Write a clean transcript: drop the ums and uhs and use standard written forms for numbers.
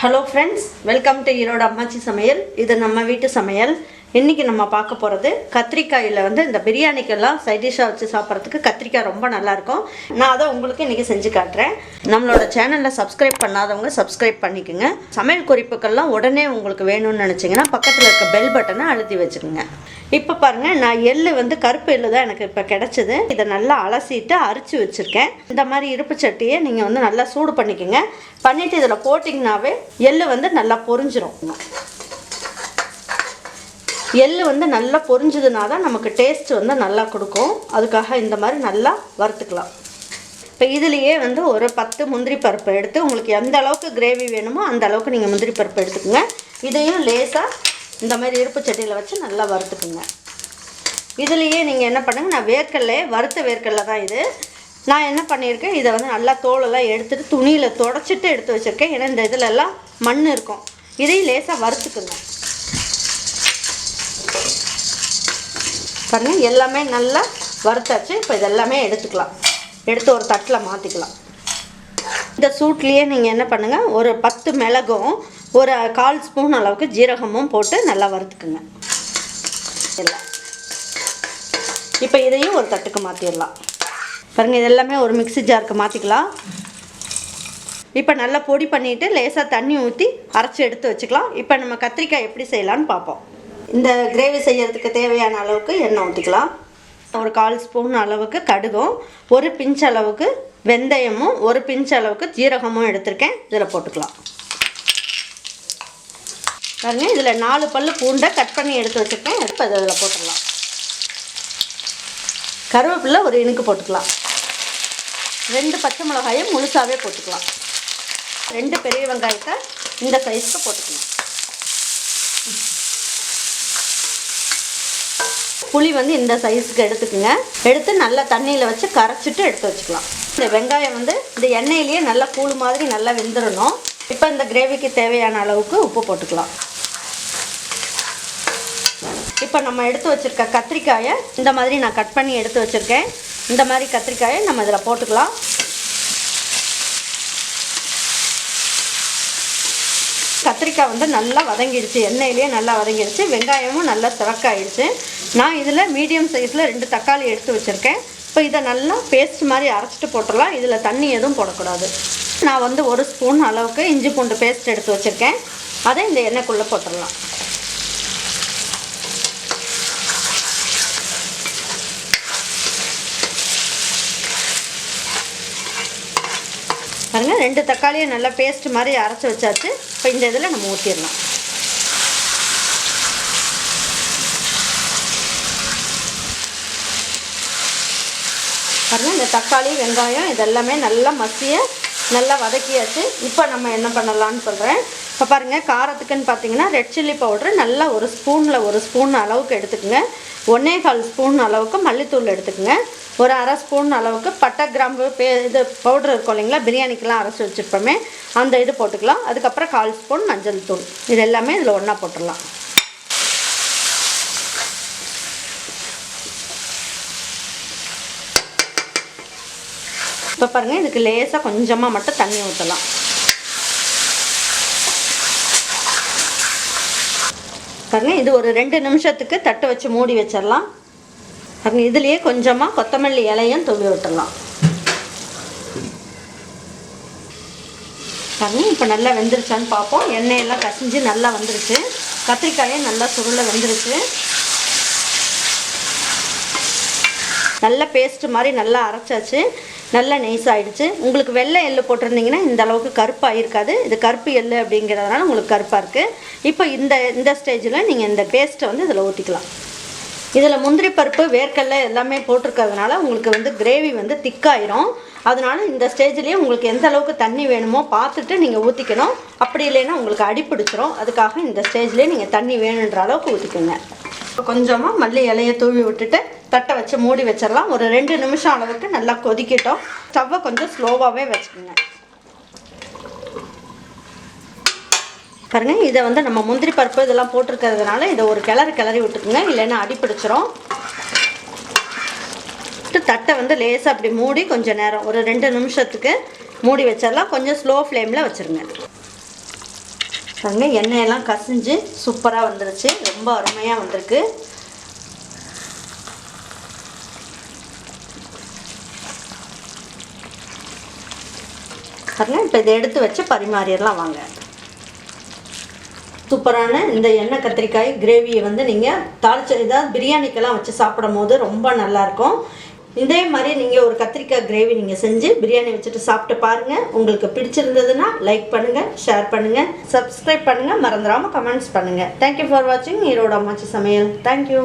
Hello friends, welcome to erodeammachisamayal. இது நம்ம வீட்டு சமையல். இன்னைக்கு நம்ம பார்க்க போறது கத்திரிக்காயில இந்த பிரியாணிக்கெல்லாம் சைட் டிஷ்ஷா வச்சு சாப்பிறதுக்கு கத்திரிக்காய் ரொம்ப நல்லா இருக்கும். நான் அத உங்களுக்கு இன்னைக்கு செஞ்சு காட்றேன். நம்மளோட சேனலை சப்ஸ்கிரைப் பண்ணாதவங்க சப்ஸ்கிரைப் பண்ணிக்கங்க. சமையல் குறிப்புகள்லாம் உடனே உங்களுக்கு வேணும்னு நினைச்சீங்கன்னா பக்கத்துல இருக்க பெல் பட்டனை அழுத்தி வச்சுக்கோங்க. இப்போ பாருங்க, நான் எள்ளு கருப்பு எள்ளு தான் எனக்கு இப்போ கிடைச்சது. இதை நல்லா அலசிட்டு அரிச்சு வச்சிருக்கேன். இந்த மாதிரி இருப்பு சட்டியை நீங்க நல்லா சூடு பண்ணிக்கங்க. பண்ணிட்டு இதில் போட்டிங்கனாவே எள்ளு நல்லா பொரிஞ்சிரும். எள்ளு நல்லா பொரிஞ்சதுனா தான் நமக்கு டேஸ்ட் நல்லா கொடுக்கும். அதுக்காக இந்த மாதிரி நல்லா வறுத்துக்கலாம். இப்போ இதுலேயே ஒரு 10 முந்திரி பருப்பு எடுத்து உங்களுக்கு எந்த அளவுக்கு கிரேவி வேணுமோ அந்த அளவுக்கு நீங்கள் முந்திரி பருப்பு எடுத்துக்கோங்க. இதையும் லேசாக இந்த மாதிரி இருப்பு சட்டியில் வச்சு நல்லா வறுத்துக்குங்க. இதுலேயே நீங்கள் என்ன பண்ணுங்க, நான் வேர்க்கடலை வறுத்த வேர்க்கடலை தான் இது. நான் என்ன பண்ணியிருக்கேன், இதை நல்லா தோலெல்லாம் எடுத்துகிட்டு துணியில் தொடச்சிட்டு எடுத்து வச்சுருக்கேன். ஏன்னா இந்த இதிலெல்லாம் மண் இருக்கும். இதையும் லேசாக வறுத்துக்குங்க. பாருங்கள், எல்லாமே நல்லா வறுத்தாச்சு. இப்போ இதெல்லாமே எடுத்துக்கலாம். எடுத்து ஒரு தட்டில் மாற்றிக்கலாம். இந்த சூட்லேயே நீங்கள் என்ன பண்ணுங்கள், ஒரு 10 மிளகும் ஒரு 1/4 ஸ்பூன் அளவுக்கு ஜீரகமும் போட்டு நல்லா வறுத்துக்குங்க. எல்லாம் இப்போ இதையும் ஒரு தட்டுக்கு மாற்றிடலாம். பாருங்கள், இதெல்லாமே ஒரு மிக்ஸி ஜாருக்கு மாற்றிக்கலாம். இப்போ நல்லா பொடி பண்ணிவிட்டு லேசாக தண்ணி ஊற்றி அரைச்சி எடுத்து வச்சுக்கலாம். இப்போ நம்ம கத்திரிக்காய் எப்படி செய்யலான்னு பார்ப்போம். இந்த கிரேவி செய்யறதுக்கு தேவையான அளவுக்கு எண்ணெய் ஊற்றிக்கலாம். ஒரு 1/4 ஸ்பூன் அளவுக்கு கடுகும், ஒரு பிஞ்ச் அளவுக்கு வெந்தயமும், ஒரு பிஞ்ச் அளவுக்கு ஜீரகமும் எடுத்திருக்கேன். இதில் போட்டுக்கலாம். பாருங்கள், இதில் 4 பல்லு பூண்டை கட் பண்ணி எடுத்து வச்சுருக்கேன். இப்போ இதில் போட்டுடலாம். கருவேப்பிலை ஒரு இனுக்கு போட்டுக்கலாம். 2 பச்சை மிளகாயும் முழுசாகவே போட்டுக்கலாம். 2 பெரிய வெங்காயத்தை இந்த சைஸ்க்கு போட்டுக்கலாம். புளி இந்த சைஸுக்கு எடுத்துக்கோங்க. எடுத்து நல்லா தண்ணியில் வச்சு கரைச்சிட்டு எடுத்து வச்சுக்கலாம். இந்த வெங்காயம் இந்த எண்ணெயிலேயே நல்லா கூழ் மாதிரி நல்லா வெந்துடணும். இப்போ இந்த கிரேவிக்கு தேவையான அளவுக்கு உப்பு போட்டுக்கலாம். இப்போ நம்ம எடுத்து வச்சுருக்க கத்திரிக்காயை இந்த மாதிரி நான் கட் பண்ணி எடுத்து வச்சுருக்கேன். இந்த மாதிரி கத்திரிக்காயை நம்ம இதில் போட்டுக்கலாம். கத்திரிக்காய் நல்லா வதங்கிடுச்சு, எண்ணெயிலேயே நல்லா வதங்கிடுச்சு. வெங்காயமும் நல்லா சிவக்காயிடுச்சு. நான் இதில் மீடியம் சைஸில் 2 தக்காளி எடுத்து வச்சுருக்கேன். இப்போ இதை நல்லா பேஸ்ட் மாதிரி அரைச்சிட்டு போட்டுடலாம். இதில் தண்ணி எதுவும் போடக்கூடாது. நான் 1 ஸ்பூன் அளவுக்கு இஞ்சி பூண்டு பேஸ்ட் எடுத்து வச்சுருக்கேன். அதை இந்த எண்ணெய்க்குள்ளே போட்டுடலாம். பாருங்கள், 2 தக்காளியை நல்லா பேஸ்ட் மாதிரி அரைச்சி வச்சாச்சு. இப்போ இந்த இதில் நம்ம ஊற்றிடலாம். பாருங்கள், இந்த தக்காளி வெங்காயம் இதெல்லாமே நல்லா நல்லா வதக்கியாச்சு. இப்போ நம்ம என்ன பண்ணலான்னு சொல்கிறேன். இப்போ பாருங்கள், காரத்துக்குன்னு பார்த்தீங்கன்னா ரெட் சில்லி பவுட்ரு நல்லா ஒரு ஸ்பூன் அளவுக்கு எடுத்துக்கோங்க. 1/4 ஸ்பூன் அளவுக்கு மல்லித்தூள் எடுத்துக்கோங்க. ஒரு 1/2 ஸ்பூன் அளவுக்கு பட்டை கிராம்பு இது பவுட்ரு இருக்கும் இல்லைங்களா, பிரியாணிக்கெலாம் அரைச்சி வச்சுருப்போமே, அந்த இது போட்டுக்கலாம். அதுக்கப்புறம் 1/4 ஸ்பூன் மஞ்சள் தூள். இது எல்லாமே இதில் ஒன்றா போட்டுடலாம். இப்போ பாருங்கள், இதுக்கு லேசாக கொஞ்சமாக மட்டும் தண்ணி ஊற்றலாம். பாருங்கள், இது ஒரு 2 நிமிஷத்துக்கு தட்டு வச்சு மூடி வச்சிடலாம். பாருங்கள், இதுலேயே கொஞ்சமாக கொத்தமல்லி இலையும் தூவி விட்டுடலாம். பாருங்கள், இப்போ நல்லா வெந்துருச்சான்னு பார்ப்போம். எண்ணெயெல்லாம் கசிஞ்சு நல்லா வந்துருச்சு. கத்திரிக்காயும் நல்லா சுருளை வெந்துருச்சு. நல்ல பேஸ்ட்டு மாதிரி நல்லா அரைச்சாச்சு. நல்லா நெய்ஸ் ஆகிடுச்சு. உங்களுக்கு வெள்ளை எள்ளு போட்டிருந்தீங்கன்னா இந்த அளவுக்கு கருப்பாக இருக்காது. இது கருப்பு எள்ளு அப்படிங்கிறதுனால உங்களுக்கு கருப்பாக இருக்குது. இப்போ இந்த ஸ்டேஜில் நீங்கள் இந்த பேஸ்ட்டை இதில் ஊற்றிக்கலாம். இதில் முந்திரி பருப்பு வேர்க்கடலை எல்லாமே போட்டிருக்கிறதுனால உங்களுக்கு கிரேவி திக்காயிரும். அதனால இந்த ஸ்டேஜ்லேயே உங்களுக்கு எந்த அளவுக்கு தண்ணி வேணுமோ பார்த்துட்டு நீங்கள் ஊற்றிக்கணும். அப்படி இல்லைன்னா உங்களுக்கு அடிப்பிடிச்சிரும். அதுக்காக இந்த ஸ்டேஜ்லேயே நீங்கள் தண்ணி வேணுன்ற அளவுக்கு ஊற்றிக்கோங்க. கொஞ்சமாக மல்லி இலையை தூவி விட்டுட்டு தட்டை வச்சு மூடி வச்சிடலாம். ஒரு 2 நிமிஷம் அளவுக்கு நல்லா கொதிக்கட்டும். ஸ்டவ்வை கொஞ்சம் ஸ்லோவாகவே வச்சுக்கோங்க. பாருங்கள், இதை நம்ம முந்திரி பருப்பு இதெல்லாம் போட்டிருக்கிறதுனால இதை ஒரு கிளறி விட்டுக்குங்க. இல்லைன்னா அடிப்பிடிச்சிரும். தட்டை லேசாக அப்படி மூடி கொஞ்சம் நேரம் ஒரு 2 நிமிஷத்துக்கு மூடி வச்சிடலாம். கொஞ்சம் ஸ்லோ ஃப்ளேமில் வச்சுருங்க. பாருங்க எண்ணெயெல்லாம் கசிஞ்சு சூப்பராக வந்துருச்சு, ரொம்ப அருமையாக வந்திருக்கு. பாருங்க இப்போ இதை எடுத்து வச்சு பரிமாறிடலாம் வாங்க. சூப்பரான இந்த எண்ணெய் கத்திரிக்காய் கிரேவியை வந்து நீங்கள் தாளிச்ச ஏதாவது பிரியாணிக்கெல்லாம் வச்சு சாப்பிடும் போது ரொம்ப நல்லாயிருக்கும். இதே மாதிரி நீங்கள் ஒரு கத்திரிக்காய் கிரேவி நீங்கள் செஞ்சு பிரியாணி வச்சுட்டு சாப்பிட்டு பாருங்கள். உங்களுக்கு பிடிச்சிருந்ததுன்னா லைக் பண்ணுங்கள், ஷேர் பண்ணுங்கள், சப்ஸ்கிரைப் பண்ணுங்கள், மறந்துடாமல் கமெண்ட்ஸ் பண்ணுங்கள். தேங்க்யூ ஃபார் வாட்சிங் ஈரோடு அம்மாச்சி சமையல். தேங்க்யூ.